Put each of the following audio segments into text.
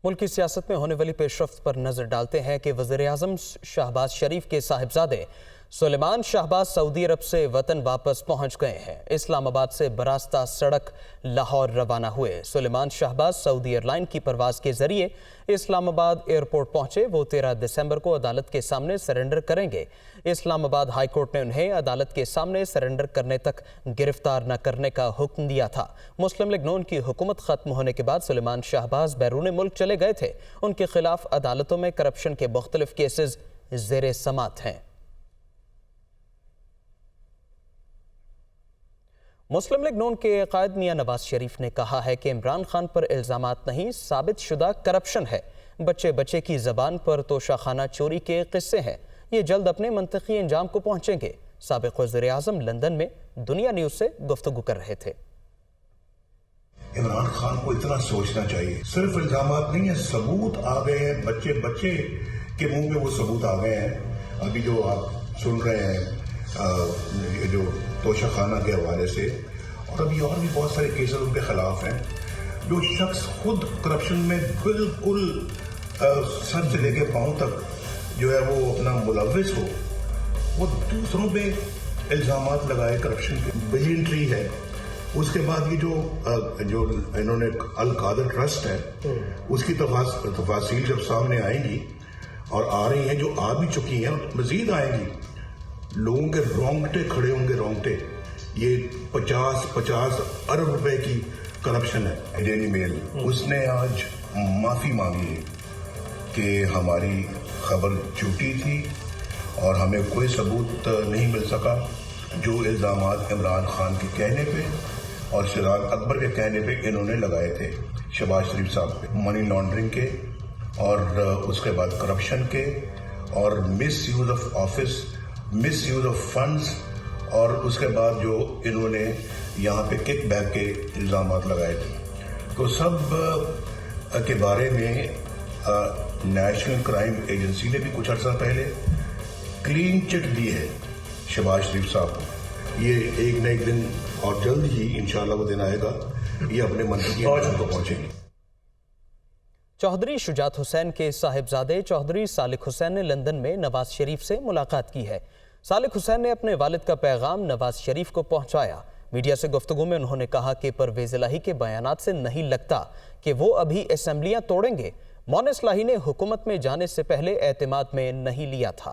मुल्की सियासत में होने वाली पेशरफ्त पर नजर डालते हैं कि वज़ीर-ए-आज़म शहबाज शरीफ के साहिबजादे सुलेमान शहबाज सऊदी अरब से वतन वापस पहुंच गए हैं। इस्लामाबाद से बरास्ता सड़क लाहौर रवाना हुए। सुलेमान शहबाज सऊदी एयरलाइन की परवाज़ के जरिए इस्लामाबाद एयरपोर्ट पहुंचे। वो 13 दिसंबर को अदालत के सामने सरेंडर करेंगे। इस्लामाबाद हाई कोर्ट ने उन्हें अदालत के सामने सरेंडर करने तक गिरफ्तार न करने का हुक्म दिया था। मुस्लिम लीग नून की हुकूमत खत्म होने के बाद सुलेमान शहबाज बैरून मुल्क चले गए थे। उनके खिलाफ अदालतों में करप्शन के मुख्तलिफ केसेस ज़ेरे समात हैं। मुस्लिम लीग नून के कायद मियां नवाज शरीफ ने कहा है कि इमरान खान पर इल्जामात नहीं, साबित शुदा करप्शन है। बच्चे बच्चे की जबान पर तोशाखाना चोरी के किस्से हैं। ये जल्द अपने मंतकी अंजाम को पहुंचेंगे। साबिक वज़ीर-ए-आज़म लंदन में दुनिया न्यूज से गुफ्तगू कर रहे थे। इमरान खान को इतना सोचना चाहिए, सिर्फ इल्जामात नहीं है, सबूत आ गए हैं। बच्चे बच्चे के मुंह में वो सबूत आ गए हैं। अभी जो आप सुन रहे हैं जो तोशाखाना के हवाले से, और अभी और भी बहुत सारे केसेस उनके खिलाफ हैं। जो शख्स खुद करप्शन में बिल्कुल सर से लेके पांव तक जो है वो अपना मुलव्विस हो, वो दूसरों पे इल्जामात लगाए करप्शन के। बिलियनट्री है। उसके बाद ये जो इन्होंने अल कादर ट्रस्ट है, उसकी तफासील जब सामने आएंगी और आ रही हैं, जो आ भी चुकी हैं, मजीद आएंगी, लोगों के रोंगटे खड़े होंगे, रोंगटे। ये 50 अरब रुपए की करप्शन है। डेली मेल उसने आज माफी मांगी है कि हमारी खबर झूठी थी और हमें कोई सबूत नहीं मिल सका। जो इल्जामात इमरान खान के कहने पे और सिराज अकबर के कहने पे इन्होंने लगाए थे शहबाज शरीफ साहब पे, मनी लॉन्ड्रिंग के और उसके बाद करप्शन के और miss use of office, miss use of funds, और उसके बाद जो इन्होंने यहाँ पे किक बैक के इल्जामात लगाए थे। तो सब के बारे में नेशनल क्राइम एजेंसी ने भी कुछ अर्सा पहले क्लीन चिट दी है शहबाज शरीफ साहब को। ये एक न एक दिन और जल्द ही इंशाल्लाह वो दिन आएगा, ये अपने मंतकी अंजाम को पहुंचेंगे। चौधरी शुजात हुसैन के साहिबजादे चौधरी सालिक हुसैन ने लंदन में नवाज शरीफ से मुलाकात की है। सालिक हुसैन ने अपने वालिद का पैगाम नवाज शरीफ को पहुंचाया। मीडिया से गुफ्तगू में उन्होंने कहा कि परवेज इलाही के बयानात से नहीं लगता कि वो अभी असेंबलियां तोड़ेंगे। मोनिस इलाही ने हुकूमत में जाने से पहले एतमाद में नहीं लिया था।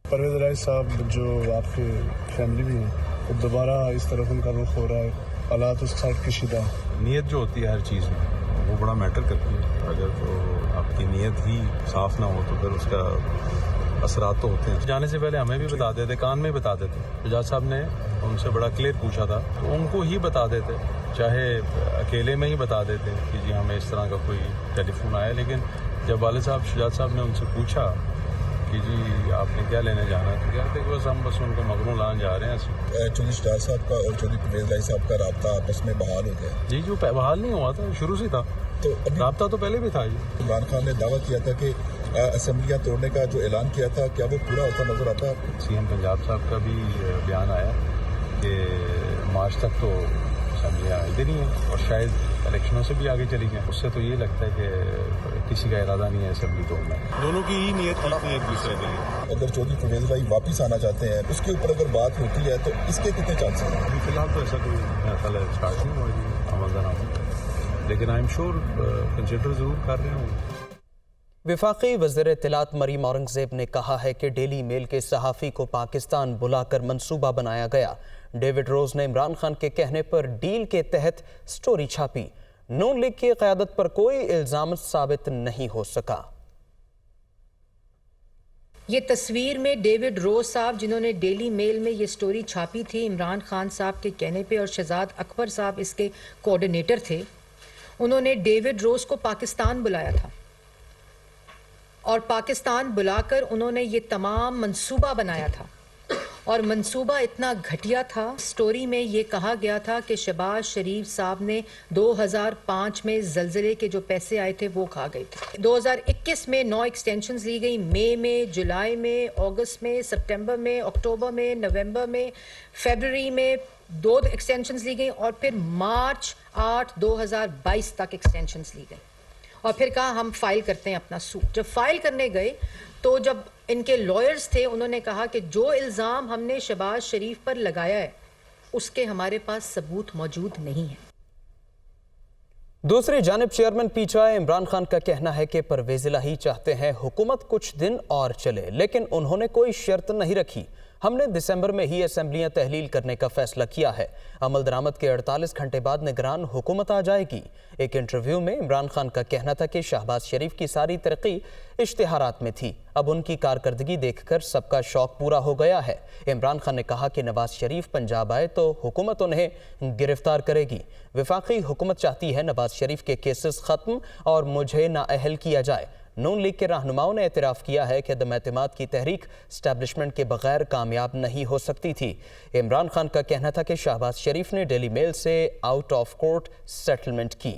परवेज इलाही साहब जो आपके फैमिली भी हैं, तो दोबारा इस तरफ उनका रुख हो रहा है, हालात उस साइड कशीदा। नीयत जो होती है हर चीज़ में वो बड़ा मैटर करती है। अगर तो आपकी नीयत ही साफ ना हो तो फिर उसका असरात तो होते हैं। जाने से पहले हमें भी बता देते, कान में बता देते। शुजात साहब ने उनसे बड़ा क्लियर पूछा था तो उनको ही बता देते, चाहे अकेले में ही बता देते कि जी हमें इस तरह का कोई टेलीफोन आया। लेकिन जब वाले साहब शुजात साहब ने उनसे पूछा कि जी आपने क्या लेने जाना है, तो कहते कि बस उनको मगरू लान जा रहे हैं। चौधरी शुजात साहब का और चौधरी परवेज इलाही साहब का राब्ता आपस में बहाल हो गया? जी जो बहाल नहीं हुआ था, शुरू से था। तो राब्ता तो पहले भी था। जी इमरान खान ने दावा किया था कि असेंबलियां तोड़ने का जो ऐलान किया था, क्या वो पूरा होता नजर आता है? सीएम पंजाब साहब का भी बयान आया कि मार्च तक तो असेंबलियां इधर ही हैं और शायद इलेक्शनों से भी आगे चली जाएं। उससे तो ये लगता है कि किसी का इरादा नहीं है असेंबली तोड़ना। दोनों की ही नीयत ठीक है एक दूसरे के लिए। अगर चौधरी परवेज इलाही वापिस आना चाहते हैं, उसके ऊपर अगर बात होती है तो इसके कितने चांसेस हैं? अभी फिलहाल तो ऐसा कोई स्टार्ट नहीं हुआ आमद, लेकिन आई एम श्योर कंसिडर जरूर कर रहे होंगे। वफाकी वज़ीर इत्तलात मरीम औरंगज़ेब ने कहा है कि डेली मेल के सहाफ़ी को पाकिस्तान बुलाकर मंसूबा बनाया गया। डेविड रोज ने इमरान खान के कहने पर डील के तहत स्टोरी छापी। नून लीग की क़यादत पर कोई इल्ज़ाम साबित नहीं हो सका। ये तस्वीर में डेविड रोज साहब, जिन्होंने डेली मेल में ये स्टोरी छापी थी इमरान खान साहब के कहने पे, और शहजाद अकबर साहब इसके कोऑर्डिनेटर थे। उन्होंने डेविड रोज को पाकिस्तान बुलाया था और पाकिस्तान बुलाकर उन्होंने ये तमाम मंसूबा बनाया था, और मंसूबा इतना घटिया था। स्टोरी में ये कहा गया था कि शहबाज शरीफ साहब ने 2005 में ज़लज़ले के जो पैसे आए थे वो खा गए थे। 2021 में 9 एक्सटेंशंस ली गई, मई में, जुलाई में, अगस्त में, सितंबर में, अक्टूबर में, नवंबर में, फरवरी में 2 एक्सटेंशंस ली गई, और फिर मार्च 8, 2022 तक एक्सटेंशंस ली गई। اور پھر کہا ہم فائل کرتے ہیں اپنا سوٹ. جب فائل کرنے گئے تو جب ان کے لائرز تھے انہوں نے کہا کہ جو الزام ہم نے شہباز شریف پر لگایا ہے اس کے ہمارے پاس ثبوت موجود نہیں ہے. دوسری جانب chairman P T I Imran Khan کا کہنا ہے کہ پرویز الہی چاہتے ہیں حکومت کچھ دن اور چلے، لیکن انہوں نے کوئی شرط نہیں رکھی. ہم نے دسمبر میں ہی اسمبلیاں تحلیل کرنے کا فیصلہ کیا ہے. عمل درآمد کے 48 گھنٹے بعد نگران حکومت آ جائے گی. ایک انٹرویو میں عمران خان کا کہنا تھا کہ شہباز شریف کی ساری ترقی اشتہارات میں تھی، اب ان کی کارکردگی دیکھ کر سب کا شوق پورا ہو گیا ہے. عمران خان نے کہا کہ نواز شریف پنجاب آئے تو حکومت انہیں گرفتار کرے گی. وفاقی حکومت چاہتی ہے نواز شریف کے کیسز ختم اور مجھے نااہل کیا جائے. نون لیگ کے رہنماؤں نے اعتراف کیا ہے کہ عدم اعتماد کی تحریک اسٹیبلشمنٹ کے بغیر کامیاب نہیں ہو سکتی تھی. عمران خان کا کہنا تھا کہ شہباز شریف نے ڈیلی میل سے آؤٹ آف کورٹ سیٹلمنٹ کی،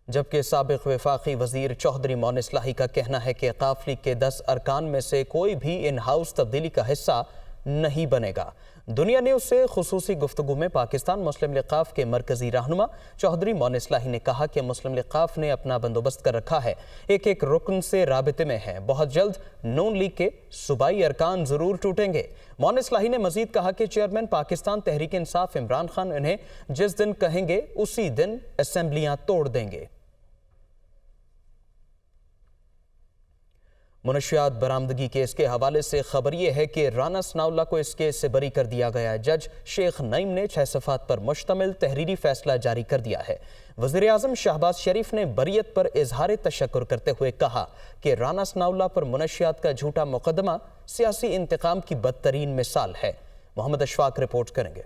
جبکہ سابق وفاقی وزیر چوہدری معین اصلاحی کا کہنا ہے کہ وقاف لیگ کے 10 ارکان میں سے کوئی بھی ان ہاؤس تبدیلی کا حصہ نہیں بنے گا. دنیا نیوز سے خصوصی گفتگو میں پاکستان مسلم لیگ وقاف کے مرکزی رہنما چوہدری معین اصلاحی نے کہا کہ مسلم لیگ وقاف نے اپنا بندوبست کر رکھا ہے، ایک ایک رکن سے رابطے میں ہے. بہت جلد نون لیگ کے صوبائی ارکان ضرور ٹوٹیں گے. معین اصلاحی نے مزید کہا کہ چیئرمین پاکستان تحریک انصاف عمران خان انہیں جس دن کہیں گے اسی دن اسمبلیاں توڑ دیں گے. منشیات برآمدگی کیس کے حوالے سے خبر یہ ہے کہ رانا ثناءاللہ کو اس کیس سے بری کر دیا گیا. جج شیخ نعیم نے 6 صفحات پر مشتمل تحریری فیصلہ جاری کر دیا ہے. وزیر اعظم شہباز شریف نے بریت پر اظہار تشکر کرتے ہوئے کہا کہ رانا ثناءاللہ پر منشیات کا جھوٹا مقدمہ سیاسی انتقام کی بدترین مثال ہے. محمد اشفاق رپورٹ کریں گے.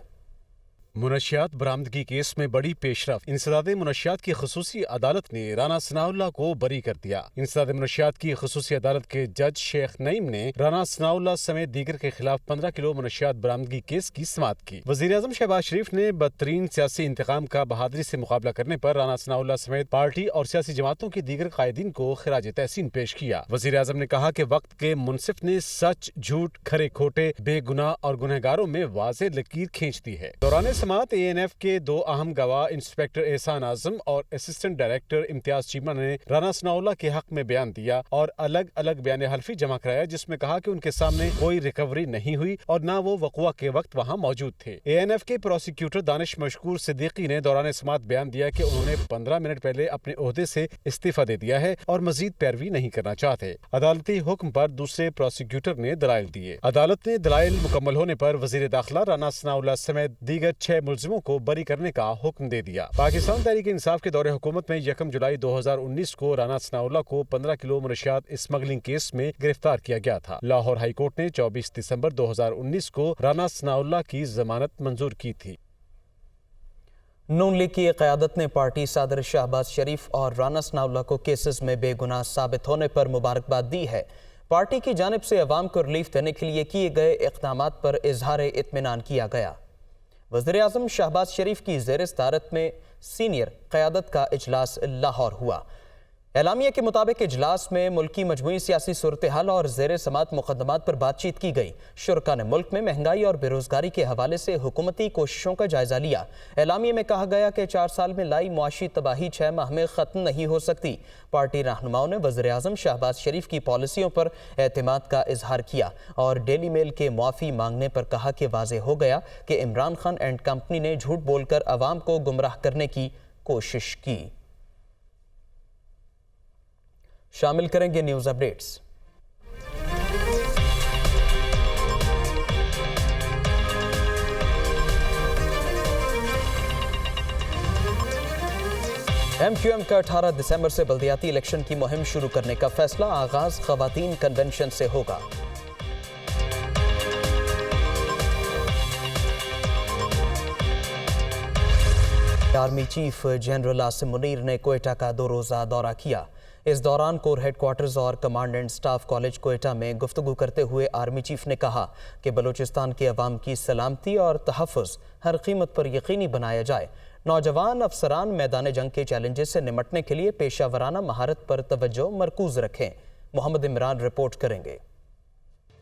منشیات برآمدگی کیس میں بڑی پیش رفت. انسداد منشیات کی خصوصی عدالت نے رانا ثناءاللہ کو بری کر دیا. انسداد منشیات کی خصوصی عدالت کے جج شیخ نعیم نے رانا ثناءاللہ سمیت دیگر کے خلاف 15 کلو منشیات برآمدگی کیس کی سماعت کی. وزیر اعظم شہباز شریف نے بدترین سیاسی انتقام کا بہادری سے مقابلہ کرنے پر رانا ثناءاللہ سمیت پارٹی اور سیاسی جماعتوں کے دیگر قائدین کو خراج تحسین پیش کیا. وزیر اعظم نے کہا کہ وقت کے منصف نے سچ، جھوٹ، کھرے کھوٹے، بے گناہ اور گنہگاروں میں واضح لکیر کھینچ دی ہے. دوران سماعت اے این ایف کے 2 اہم گواہ انسپکٹر احسان اعظم اور اسسٹنٹ ڈائریکٹر امتیاز چیمہ نے رانا ثناءاللہ کے حق میں بیان دیا اور الگ الگ بیان حلفی جمع کرایا، جس میں کہا کہ ان کے سامنے کوئی ریکوری نہیں ہوئی اور نہ وہ وقوع کے وقت وہاں موجود تھے. اے این ایف کے پروسیکیوٹر دانش مشکور صدیقی نے دوران سماعت بیان دیا کہ انہوں نے 15 منٹ پہلے اپنے عہدے سے استعفیٰ دے دیا ہے اور مزید پیروی نہیں کرنا چاہتے. عدالتی حکم پر دوسرے پروسیکیوٹر نے دلائل دیے. عدالت نے دلائل مکمل ہونے پر وزیر داخلہ رانا ثناءاللہ سمیت دیگر 6 ملزموں کو بری کرنے کا حکم دے دیا. پاکستان تحریک انصاف کے دور حکومت میں 1 جولائی 2019 کو رانا ثناءاللہ کو 15 کلو منشیات اسمگلنگ کیس میں گرفتار کیا گیا تھا. لاہور ہائی کورٹ نے 24 دسمبر 2019 کو رانا ثناءاللہ کی ضمانت منظور کی تھی. نون لیگ کی قیادت نے پارٹی صدر شہباز شریف اور رانا ثناءاللہ کو کیسز میں بے گناہ ثابت ہونے پر مبارکباد دی ہے. پارٹی کی جانب سے عوام کو ریلیف دینے کے لیے کیے گئے اقدامات پر اظہار اطمینان کیا گیا. وزیر اعظم شہباز شریف کی زیر صدارت میں سینئر قیادت کا اجلاس لاہور ہوا. اعلامیہ کے مطابق اجلاس میں ملکی مجموعی سیاسی صورتحال اور زیر سماعت مقدمات پر بات چیت کی گئی. شرکاء نے ملک میں مہنگائی اور بے روزگاری کے حوالے سے حکومتی کوششوں کا جائزہ لیا. اعلامیہ میں کہا گیا کہ 4 سال میں لائی معاشی تباہی 6 ماہ میں ختم نہیں ہو سکتی. پارٹی رہنماؤں نے وزیر اعظم شہباز شریف کی پالیسیوں پر اعتماد کا اظہار کیا اور ڈیلی میل کے معافی مانگنے پر کہا کہ واضح ہو گیا کہ عمران خان اینڈ کمپنی نے جھوٹ بول کر عوام کو گمراہ کرنے کی کوشش کی. شامل کریں گے news updates. M Q M کا 18 دسمبر سے بلدیاتی الیکشن کی مہم شروع کرنے کا فیصلہ. آغاز خواتین کنونشن سے ہوگا. Army chief general Asim Munir نے کوئٹہ کا 2 روزہ دورہ کیا. اس دوران کور ہیڈ کوارٹرز اور command and staff college Quetta میں گفتگو کرتے ہوئے آرمی چیف نے کہا کہ بلوچستان کے عوام کی سلامتی اور تحفظ ہر قیمت پر یقینی بنایا جائے. نوجوان افسران میدان جنگ کے چیلنجز سے نمٹنے کے لیے پیشہ ورانہ مہارت پر توجہ مرکوز رکھیں. محمد عمران رپورٹ کریں گے.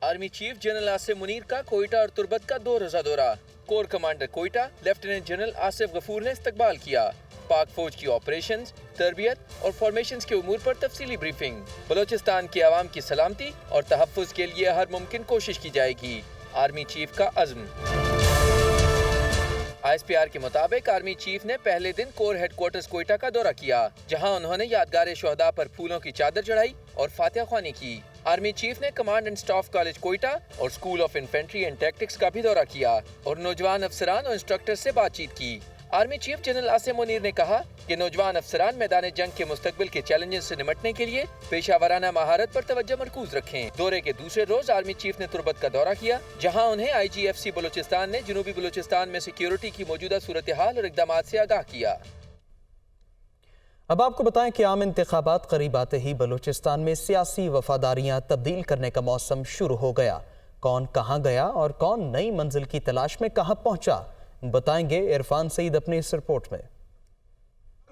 Army chief general Asif Munir का कोयटा और तुर्बत का 2 रोजा दौरा। Corps commander Quetta lieutenant general Asif Ghafoor ने इस्तकबाल किया। पाक फौज की ऑपरेशंस, तरबियत और फॉर्मेशंस के उमूर पर तफसीली ब्रीफिंग। बलोचिस्तान की आवाम की सलामती और तहफ़्फ़ुज़ के लिए हर मुमकिन कोशिश की जाएगी, आर्मी चीफ का अज़्म। ISPR के मुताबिक आर्मी चीफ ने पहले दिन कोर हेडक्वार्टर्स कोयटा का दौरा किया, जहां उन्होंने यादगार शोहदा पर फूलों की चादर चढ़ाई और फातिहा ख्वानी की। आर्मी चीफ ने command and staff college Quetta और school of infantry and tactics का भी दौरा किया और नौजवान अफसरान और इंस्ट्रक्टर से बातचीत की। Army chief general Asif Munir ने कहा कि नौजवान अफसरान मैदान जंग के मुस्तकबिल के चैलेंजेस से निपटने के लिए पेशावराना महारत पर तवज्जो मरकूज रखें। दौरे के दूसरे रोज आर्मी चीफ ने तुर्बत का दौरा किया, जहां उन्हें IGFC बलोचिस्तान ने जनूबी बलोचिस्तान में सिक्योरिटी की मौजूदा सूरत हाल और इक़दामात से आगाह किया। अब आपको बताएं कि आम इंतखाबात करीब आते ही बलूचिस्तान में सियासी वफादारियां तब्दील करने का मौसम शुरू हो गया। कौन कहां गया और कौन नई मंजिल की तलाश में कहां पहुंचा, बताएंगे इरफान सईद अपनी इस रिपोर्ट में।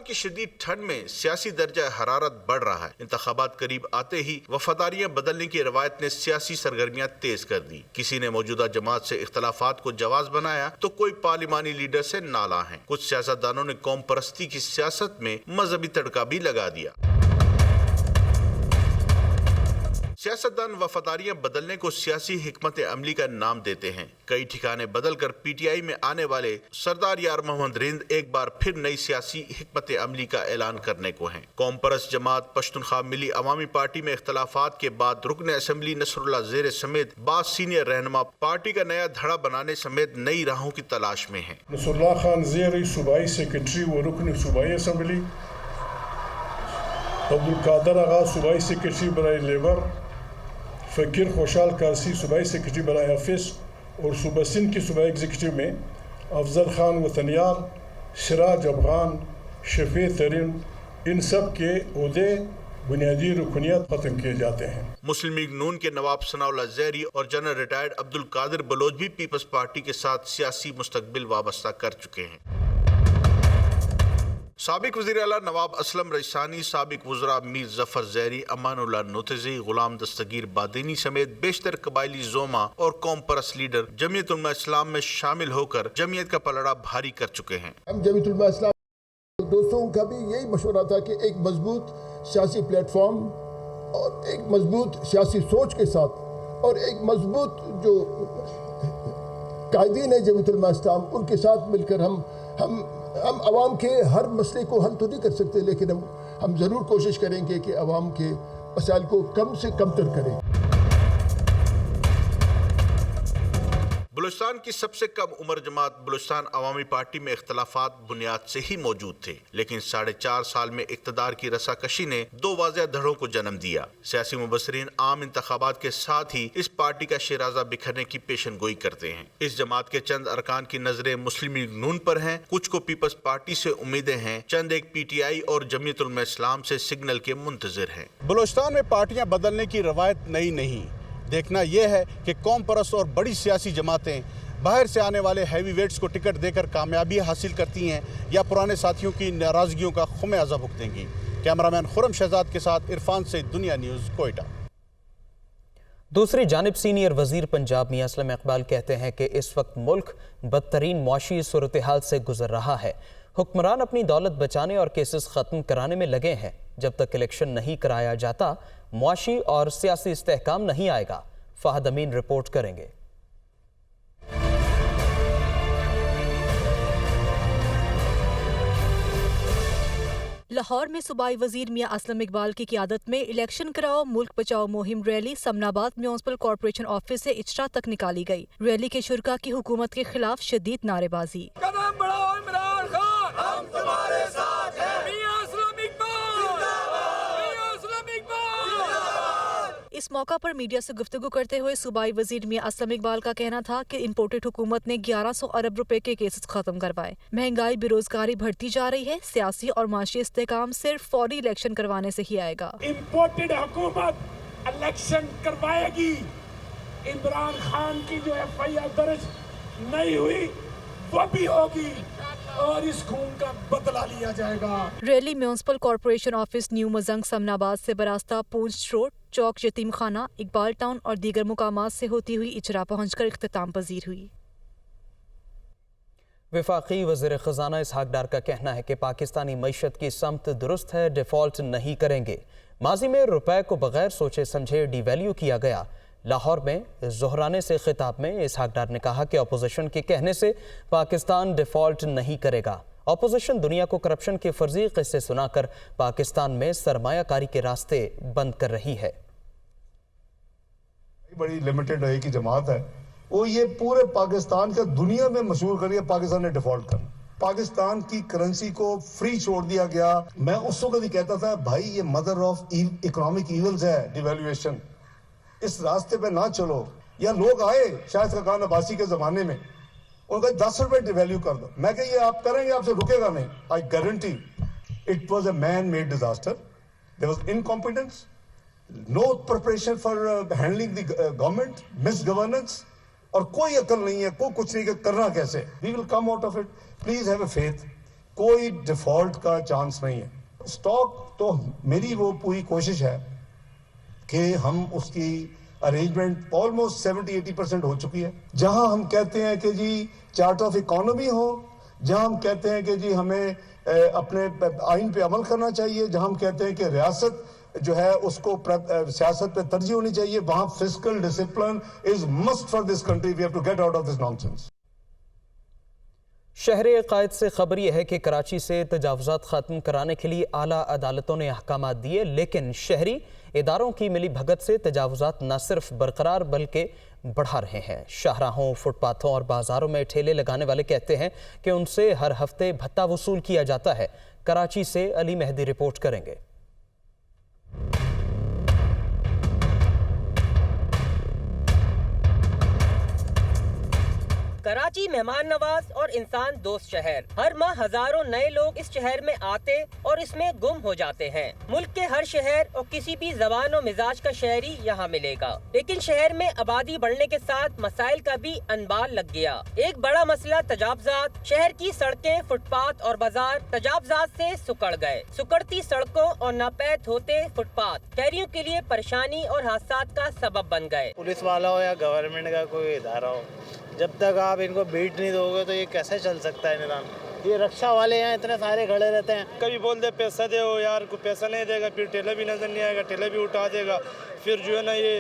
की शदीद ठंड में सियासी दर्जा हरारत बढ़ रहा है। इंतखाबात करीब आते ही वफादारियां बदलने की रवायत ने सियासी सरगर्मियां तेज कर दी। किसी ने मौजूदा जमात से इख्तलाफात को जवाज बनाया तो कोई पार्लिमानी लीडर से नाला है। कुछ सियासतदानों ने कौम परस्ती की सियासत में मजहबी तड़का भी लगा दिया। सियासतदान वफादारियां बदलने को सियासी हिकमत अमली का नाम देते हैं। कई ठिकाने बदल कर PTI में आने वाले सरदार यार मोहम्मद रिंद एक बार फिर नई सियासी हिकमत अमली का ऐलान करने को हैं। कौम परस्त जमात पश्तूनख्वा मिली अवामी पार्टी में इख्तलाफात के बाद रुकन असम्बली नसरुल्लाह ज़ेर समेत बास सीनियर रहनुमा पार्टी का नया धड़ा बनाने समेत नई राहों की तलाश में हैं। नसरुल्लाह खान ज़ेर सूबाई सेक्रेटरी व रुकन सूबाई असम्बली, अब्दुल कादर आगा सूबाई सेक्रेटरी बराए लेबर, फ़कीर खुशाल कारसी सूबाई सेक्रेटरी बराए ऑफिस और सूबा सिंध की सूबाई एग्जीक्यूटिव में अफजल खान वतनियार, सिराज अफगान, शफी तरीन, इन सब के ओहदे बुनियादी रुकनियत खत्म किए जाते हैं। मुस्लिम लीग नून के नवाब सनाउल्लाह ज़हरी और जनरल रिटायर्ड अब्दुल कादिर बलोच भी पीपल्स पार्टी के साथ सियासी मुस्तकबिल वाबस्ता कर चुके हैं। साबिक वज़ीर आला नवाब असलम रईसानी, साबिक वज़रा मीर जफर ज़हरी, अमानुल्लाह नोतज़ी, गुलाम दस्तगीर बादीनी समेत बेशतर कबायली ज़ोमा और कौम परस्त लीडर जमीयत उलमा इस्लाम में शामिल होकर जमीयत का पलड़ा भारी कर चुके हैं। हम जमीयत उलमा इस्लाम दोस्तों का भी यही मशवरा था कि एक मजबूत सियासी प्लेटफॉर्म और एक मजबूत सियासी सोच के साथ और एक मजबूत जो कायदीन है जमीयत उलमा इस्लाम, उनके साथ मिलकर हम आवाम के हर मसले को हल तो नहीं कर सकते, लेकिन हम ज़रूर कोशिश करेंगे कि आवाम के मसाइल को कम से कम तर करें। बलूचिस्तान की सबसे कम उम्र जमात बलूचिस्तान अवामी पार्टी में इख्तलाफात बुनियाद से ही मौजूद थे, लेकिन 4.5 साल में इक़्तिदार की रसाकशी ने 2 वाज़ेह धड़ों को जन्म दिया। सियासी मुबस्सिरीन आम इंतखाबात के साथ ही इस पार्टी का शिराजा बिखरने की पेशन गोई करते हैं। इस जमात के चंद अरकान की नजरें मुस्लिम लीग नून पर हैं, कुछ को पीपल्स पार्टी से उम्मीदें हैं, चंद एक PTI और जमीयत उलमा इस्लाम से सिग्नल के मुंतजिर हैं। बलूचिस्तान में पार्टियां बदलने की रवायत नई नहीं, देखना यह है कि कौम परस्त और बड़ी सियासी जमातें बाहर से आने वाले हैवी वेट्स को टिकट देकर कामयाबी हासिल करती हैं या पुराने साथियों की नाराजगियों का खुमियाजा भुगतेंगी। कैमरामैन खुरम शहजाद के साथ इरफान से दुनिया न्यूज़ कोयटा। दूसरी जानिब सीनियर वजीर पंजाब मियां असलम इकबाल कहते हैं कि इस वक्त मुल्क बदतरीन मुआशी सूरत हाल से गुजर रहा है। हुक्मरान अपनी दौलत बचाने और केसेस ख़त्म कराने में लगे हैं। जब तक इलेक्शन नहीं कराया जाता मुआशी और सियासी इस्तेहकाम नहीं आएगा। फ़हद अमीन रिपोर्ट करेंगे। लाहौर में सूबाई वजीर मियां असलम इकबाल की क़ियादत में इलेक्शन कराओ मुल्क बचाओ मुहिम rally Samanabad municipal corporation office से इचरा तक निकाली गई। रैली के शुरका की हुकूमत के खिलाफ शदीद नारेबाजी। कदम बढ़ाओ इमरान खान, हम तुम्हारे साथ हैं। मियां असलम इकबाल, मियां असलम इकबाल। इस मौका पर मीडिया से गुफ्तगू करते हुए सूबाई वजीर मियां असलम इकबाल का कहना था कि इम्पोर्टेड हुकूमत ने 1100 अरब रुपए के केसेस खत्म करवाए। महंगाई बेरोजगारी बढ़ती जा रही है। सियासी और माशी इस्तेहकाम सिर्फ फौरी इलेक्शन करवाने से ही आएगा। इम्पोर्टेड हुकूमत इलेक्शन करवाएगी। इमरान खान की जो FIR दर्ज नहीं हुई वो भी होगी। और इस खून का बदला लिया जाएगा। Rally municipal corporation office, new Mazang, Samanabad से बरास्ता, पूंछ रोड, चौक यतीम खाना, इकबाल टाउन और दीगर मुकामात से होती हुई इचरा पहुंचकर इख्तिताम पजीर हुई। वफाकी वज़ीर ख़ज़ाना इसहाक डार का कहना है कि पाकिस्तानी मईशत की समत दुरुस्त है, डिफ़ॉल्ट नहीं करेंगे। माजी में रुपए को बगैर सोचे समझे डिवैल्यू किया गया। लाहौर में ज़ोहराने से खिताब में इसहाक डार ने कहा कि अपोजिशन के कहने से पाकिस्तान डिफ़ॉल्ट नहीं करेगा। अपोजिशन दुनिया को करप्शन के फर्जी किस्से सुनाकर पाकिस्तान में सरमायाकारी के रास्ते बंद कर रही है। बड़ी लिमिटेड है कि जमात है, वो ये पूरे पाकिस्तान का दुनिया में मशहूर करिए पाकिस्तान ने डिफॉल्ट करना। पाकिस्तान की करेंसी को फ्री छोड़ दिया गया। मैं उस वक्त ही कहता था भाई ये मदर ऑफ इकोनॉमिक इवल्स है डिवैल्यूएशन, इस रास्ते पे ना चलो। या लोग आए शायद खान अब्बासी के जमाने में, उनका 10 रुपए डिवैल्यू कर दो। मैं कह ये आप करेंगे आपसे रुकेगा नहीं। I guarantee it was a man made disaster. There was incompetence, no preparation for handling the government, misgovernance, और कोई अकल नहीं है, कोई कुछ नहीं करना कैसे। We will come out of it, please have a faith. कोई डिफॉल्ट का चांस नहीं है। स्टॉक तो मेरी वो पूरी कोशिश है कि हम उसकी अरेंजमेंट ऑलमोस्ट 70-80% हो चुकी है। जहां हम कहते हैं कि जी चार्ट ऑफ इकोनॉमी हो, जहां हम कहते हैं कि जी हमें अपने आइन पे अमल करना चाहिए, जहां हम कहते हैं कि रियासत जो है उसको सियासत पे तरजीह होनी चाहिए, वहां fiscal discipline is must for this country. We have to get out of this nonsense. शहर कायद से खबर यह है कि कराची से तजावुज़ात ख़त्म कराने के लिए आला अदालतों ने अहकामात दिए, लेकिन शहरी इदारों की मिली भगत से तजावुज़ात न सिर्फ बरकरार बल्कि बढ़ा रहे हैं। शाहराहों, फुटपाथों और बाज़ारों में ठेले लगाने वाले कहते हैं कि उनसे हर हफ्ते भत्ता वसूल किया जाता है। कराची से अली मेहदी रिपोर्ट करेंगे। कराची मेहमान नवाज और इंसान दोस्त शहर। हर माह हजारों नए लोग इस शहर में आते और इसमें गुम हो जाते हैं। मुल्क के हर शहर और किसी भी जबान और मिजाज का शहरी यहाँ मिलेगा, लेकिन शहर में आबादी बढ़ने के साथ मसाइल का भी अनबाल लग गया। एक बड़ा मसला तजावुज़ात। शहर की सड़कें, फुटपाथ और बाजार तजावुज़ात से सुकड़ गए। सुकड़ती सड़कों और नापैद होते फुटपाथ शहरियों के लिए परेशानी और हादसात का सबब बन गए। पुलिस वाला हो या गवर्नमेंट का कोई इदारा हो, जब तक आप इनको बीट नहीं दोगे तो ये कैसे चल सकता है निज़ाम। ये रक्षा वाले यहाँ इतने सारे खड़े रहते हैं, कभी बोल दे पैसा दे यार, कोई पैसा नहीं देगा, फिर ठेला भी नजर नहीं आएगा, ठेला भी उठा देगा, फिर जो है ना ये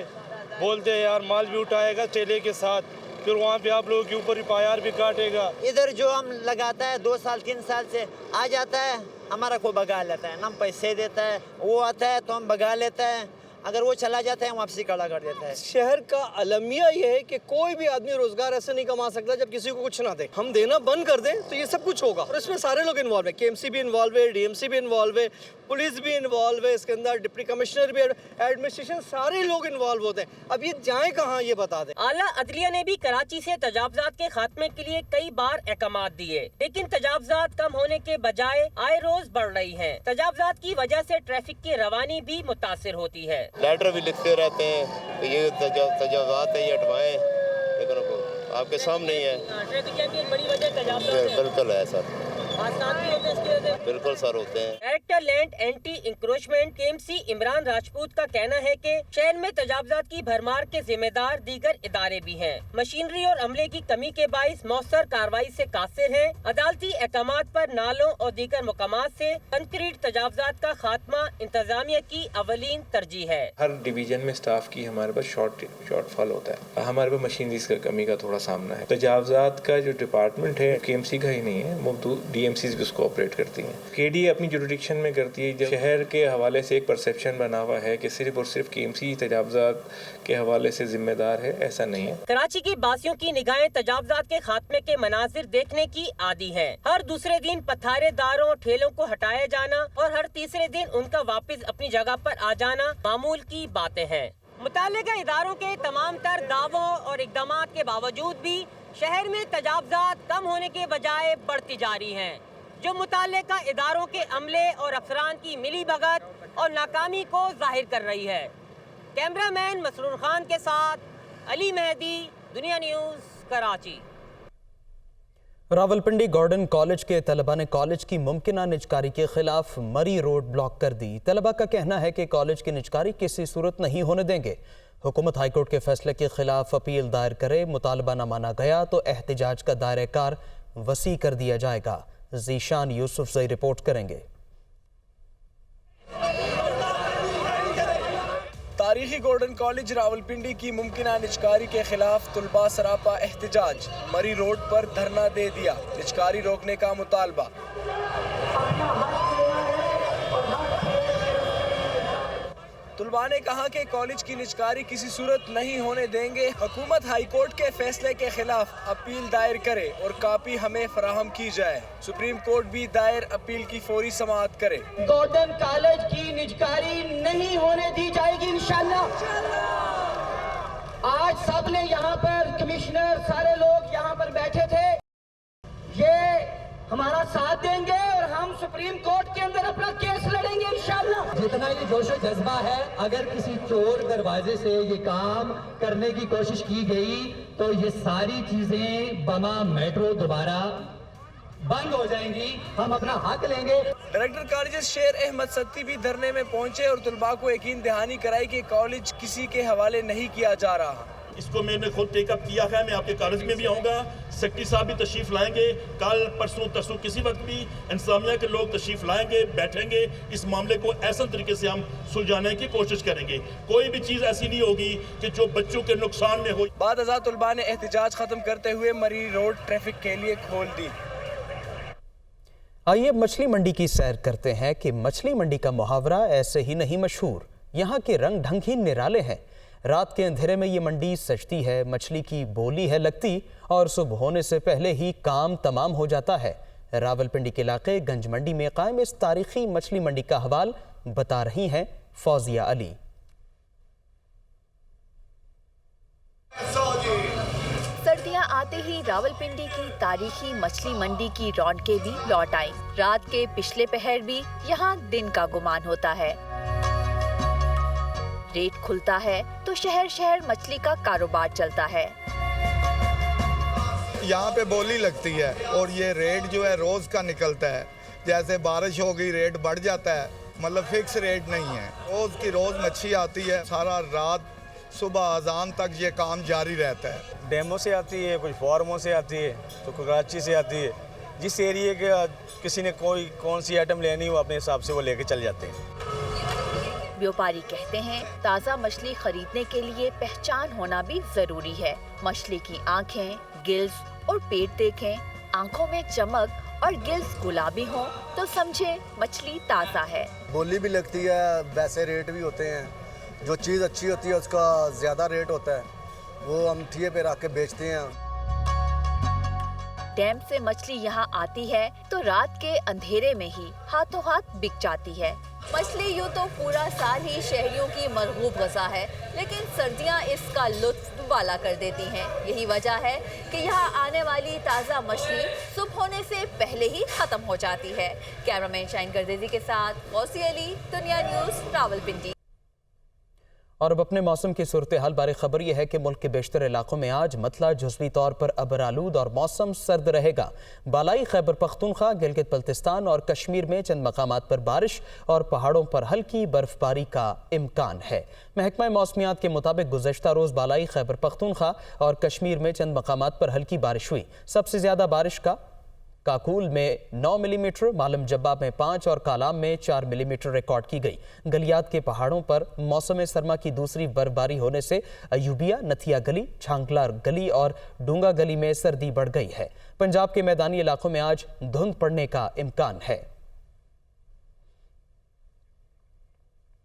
बोलते हैं यार माल भी उठाएगा ठेले के साथ, फिर वहाँ पे आप लोगों के ऊपर एफआईआर भी काटेगा। इधर जो हम लगाता है 2 साल 3 साल से आ जाता है, हमारा कोई भगा लेता है, हम पैसे देता है, वो आता है तो हम भगा लेता है, अगर वो चला जाता है वापसी खड़ा कर देता है। शहर का अलमिया ये है कि कोई भी आदमी रोजगार ऐसे नहीं कमा सकता जब किसी को कुछ ना दे। हम देना बंद कर दें तो ये सब कुछ होगा, और इसमें सारे लोग इन्वॉल्व है। केएमसी भी इन्वॉल्व है, डीएमसी भी इन्वॉल्व है, पुलिस भी इन्वॉल्व है, इसके अंदर डिप्टी कमिश्नर भी, एडमिनिस्ट्रेशन, सारे लोग इन्वॉल्व होते हैं। अब ये जाए कहाँ ये बता दें। आला अदलिया ने भी कराची से तजावुज़ात के खात्मे के लिए कई बार अहकामात दिए, लेकिन तजावुज़ात कम होने के बजाय आए रोज बढ़ रही है। तजावुज़ात की वजह से ट्रैफिक की रवानी भी मुतासिर होती है। लेटर भी लिखते रहते हैं ये तजावुज़ात है, ये हटवाएं, लेकिन आपके सामने ही है। ट्रैफिक जैम की बड़ी वजह तजावुज़ात है। बिल्कुल है सर, बिल्कुल सर होते हैं। Director land anti encroachment KMC Imran Rajput का कहना है कि शहर में तजावुज़ात की भरमार के जिम्मेदार दीगर इदारे भी हैं। मशीनरी और अमले की कमी के बाइस मौसर कार्रवाई से कासिर हैं। अदालती अहकामात पर नालों और दीगर मकामात से कंक्रीट तजावुज़ात का खात्मा इंतजामिया की अवलीन तरजीह है। हर डिवीजन में स्टाफ की हमारे पास शॉर्टफॉल होता है, हमारे पास मशीनरी की कमी का थोड़ा सामना है। तजावुज़ात का जो डिपार्टमेंट है केएमसी का ही नहीं है, वो डीएमसीज भी उसको ऑपरेट करती हैं। केडी अपनी जुरिडिक्शन में करती है। जब शहर के हवाले से एक परसेप्शन बना हुआ है कि सिर्फ और सिर्फ केएमसी तजावुज़ात के हवाले से जिम्मेदार है, ऐसा नहीं है। कराची की बासियों की निगाहें तजावुज़ात के खात्मे के मनाजिर देखने की आदी है। हर दूसरे दिन पथारेदारों ठेलों को हटाया जाना और हर तीसरे दिन उनका वापस अपनी जगह पर आ जाना मामूल की बातें हैं। मुताल्लिका इदारों के तमाम तर दावों और इक़दामात के बावजूद भी शहर में तजावुज़ात कम होने के बजाय बढ़ती जा रही हैं, जो मुताल्लिका इदारों के अमले और अफसरान की मिली भगत और नाकामी को जाहिर कर रही है। कैमरामैन मसरूर खान के साथ Ali Mehdi, Dunya news, Karachi. Rawalpindi Gordon college के तलबा ने कॉलेज की मुमकिना निजकारी के खिलाफ मरी रोड ब्लॉक कर दी। तलबा का कहना है कि कॉलेज की निजकारी किसी सूरत नहीं होने देंगे। हुकूमत हाईकोर्ट के फैसले के खिलाफ अपील दायर करे, मुतालबा न माना गया तो एहतजाज का दायरा कार वसी कर दिया जाएगा। जीशान यूसुफ से रिपोर्ट करेंगे। तारीखी गॉर्डन कॉलेज रावलपिंडी की मुमकिना निजकारी के खिलाफ तुलबा सरापा एहतजाज, मरी रोड पर धरना दे दिया, निजकारी रोकने का मुतालबा। तुलबा ने कहा कि कॉलेज की निजकारी किसी सूरत नहीं होने देंगे। हुकूमत हाईकोर्ट के फैसले के खिलाफ अपील दायर करे और कापी हमें फराहम की जाए। सुप्रीम कोर्ट भी दायर अपील की फौरी समाअत करे। गॉर्डन कॉलेज की निजकारी नहीं होने दी जाएगी इंशाअल्लाह। आज सब ने यहाँ पर कमिश्नर सारे लोग यहाँ पर बैठे थे, ये हमारा साथ देंगे और हम सुप्रीम कोर्ट के अंदर अपना केस लड़ेंगे इंशाअल्लाह। जितना ये जोश और जज्बा है, अगर किसी चोर दरवाजे से ये काम करने की कोशिश की गई तो ये सारी चीजें बमा मेट्रो दोबारा बंद हो जाएंगी, हम अपना हक लेंगे। डायरेक्टर कॉलेज शेर अहमद सत्ती भी धरने में पहुंचे और तुलबा को यकीन दहानी कराई कि कॉलेज किसी के हवाले नहीं किया जा रहा। इसको मैंने खुद टेकअप किया है। मैं आपके कॉलेज में भी आऊँगा, सेक्रेटरी साहब भी तशरीफ़ लाएंगे, कल परसों तरसों किसी वक्त भी इंतजामिया के लोग तशरीफ़ लाएंगे, बैठेंगे, इस मामले को ऐसा तरीके से हम सुलझाने की कोशिश करेंगे। कोई भी चीज़ ऐसी नहीं होगी कि जो बच्चों के नुकसान में हो। बाद अज़ा तुलबा ने एहतजाज ख़त्म करते हुए मरी रोड ट्रैफिक के लिए खोल दी। आइए अब मछली मंडी की सैर करते हैं कि मछली मंडी का मुहावरा ऐसे ही नहीं मशहूर, यहाँ के रंग ढंग ही निराले हैं। रात के अंधेरे में ये मंडी सजती है, मछली की बोली है लगती और सुबह होने से पहले ही काम तमाम हो जाता है। रावलपिंडी के इलाके गंज मंडी में कायम इस तारीखी मछली मंडी का हवाल बता रही हैं फौजिया अली। सर्दियां आते ही रावलपिंडी की तारीखी मछली मंडी की रौनकें भी लौट आईं। रात के पिछले पहर भी यहाँ दिन का गुमान होता है। रेट खुलता है तो शहर शहर मछली का कारोबार चलता है। यहाँ पे बोली लगती है और ये रेट जो है रोज का निकलता है। जैसे बारिश होगी रेट बढ़ जाता है, मतलब फिक्स रेट नहीं है। रोज की रोज मच्छी आती है, सारा रात सुबह अजान तक ये काम जारी रहता है। डेमो से आती है, कुछ फार्मों से आती है, तो कराची से आती है। जिस एरिया के किसी ने कोई कौन सी आइटम लेनी हो अपने हिसाब से वो लेके चल जाते हैं। व्यापारी कहते हैं ताज़ा मछली खरीदने के लिए पहचान होना भी जरूरी है। मछली की आंखें, गिल्स और पेट देखें, आंखों में चमक और गिल्स गुलाबी हों तो समझे मछली ताज़ा है। बोली भी लगती है, वैसे रेट भी होते हैं। जो चीज़ अच्छी होती है उसका ज़्यादा रेट होता है, वो हम ठिये पे रख के बेचते हैं। डैम से मछली यहाँ आती है तो रात के अंधेरे में ही हाथों हाथ बिक जाती है। मछली यूँ तो पूरा साल ही शहरियों की मरगूब ग़िज़ा है, लेकिन सर्दियाँ इसका लुत्फ़ दुबाला कर देती हैं। यही वजह है कि यहाँ आने वाली ताज़ा मछली सुबह होने से पहले ही ख़त्म हो जाती है। कैमरामैन शाइन गर्देजी के साथ गौसी अली, दुनिया न्यूज़, रावलपिंडी। और अब अपने मौसम की सूरत हाल बारे खबर यह है कि मुल्क के बेशतर इलाकों में आज मतला जुज़वी तौर पर अबरालूद और मौसम सर्द रहेगा। बालाई खैबर पख्तूनख्वा, गिलगित बल्तिस्तान और कश्मीर में चंद मकामात पर बारिश और पहाड़ों पर हल्की बर्फबारी का इम्कान है। महकमा मौसमियात के मुताबिक गुज़श्ता रोज़ बालाई खैबर पख्तूनख्वा और कश्मीर में चंद मकामात पर हल्की बारिश हुई। सबसे ज़्यादा बारिश काकूल में 9 मिलीमीटर, मालम जब्बा में 5 और कालाम में 4 मिलीमीटर रिकॉर्ड की गई। गलियात के पहाड़ों पर मौसम सरमा की दूसरी बर्फबारी होने से अयूबिया, नथिया गली, छांकला गली और डूंगा गली में सर्दी बढ़ गई है। पंजाब के मैदानी इलाकों में आज धुंध पड़ने का इम्कान है।